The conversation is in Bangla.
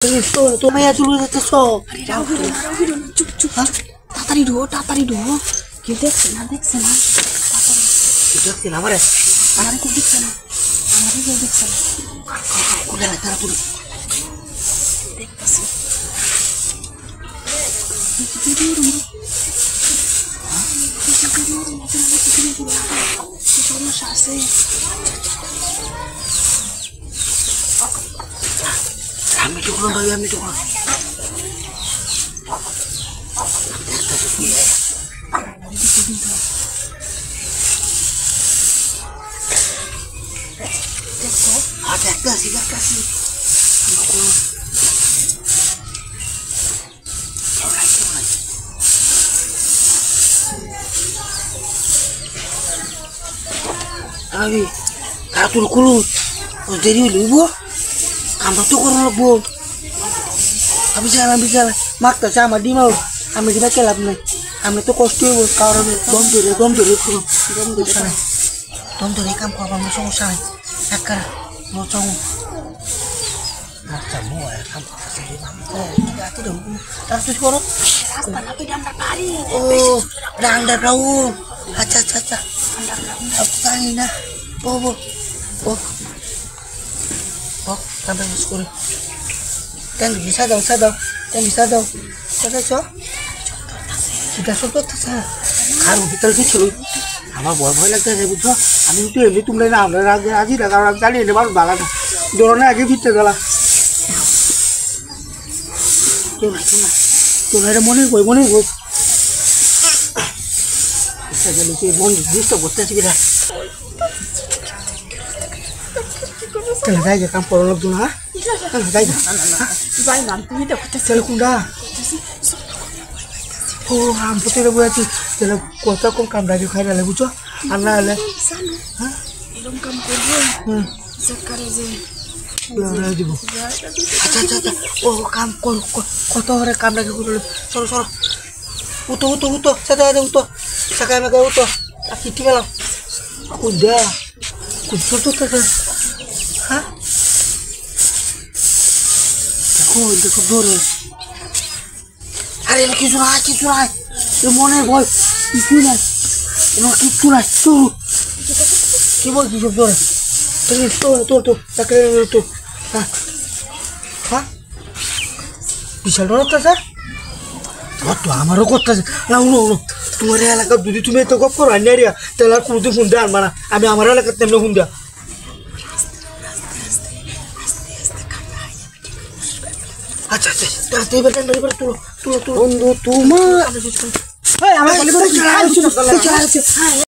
তোমায় চলে যেতেছ চুপ চুপ তাড়াতাড়ি ঢো কেউ দেখছে না দেখছি না আমারে কেউ দেখছে না কেউ দেখছে না তাড়াতাড়ি দেখতেছি সমস্যা আছে আমি তো কোনো ভাই আমি তো দেখো হাত একটা সিগারেট আমি তাড়াতাড়ি করুন দেরি হইব আমরা তো করো লাগবো আমি চাই মারতেছে আমার ডিম আমি ডিমা খেলাম নাই আমি তো কষ্ট হইব কারণ দম ধরে দম ধরে কাম করবো আমার সমস্যা নাই একটা মচং আচ্ছা কাম করো ও আন্ডারগ্রাউন্ড আচ্ছা আচ্ছা আচ্ছা জানি না ও কামটা মিস করে ট্যাঙ্কি ভিসা দাও আর ভিতরে কি ছিল আমার ভয় লাগতেছে বুঝছো আমি তো এমনি তুমি না আমরা রাজি না কারণ আমি জানি এনে মানুষ ভালো না ধরনের আগে ভিতরে গেলা কেউ না এটা মনে কই গেলে কি মন ডিস্টার্ব করতেছি কিনা যাই যা কাম করা লাগতো না যাই না তুমি দেখতে চলে কোনটা ও আম পথে বইছি তাহলে কত কম কাম রাখি খাই না বুঝছো আর না হলে হ্যাঁ এরকম কাম করবো সরকারে যে দিব আচ্ছা ও কাম কর কত হরে কাম রাখি করলে চলো উতো সাদা সাকায় মাগায় উতো আর কি ঠিক গেলাম কুদা তো হ্যাঁ দেখো দৌড়ে আরে কিছু নাই মনে ভয় কিছু নাই কিচ্ছু নাই কি বল কি সব দৌড়ে তো চাকরি তো হ্যাঁ বিশাল ডরতেছে তো আমারও করতেছে না তোমার এলাকা যদি তুমি এত গপ করো আনিয়া তাহলে আর কোনো ফোন দেয় আনবা না আমি আমার এলাকার তেমনি ফোন দেয়া আচ্ছা তুলো বন্ধু তোমার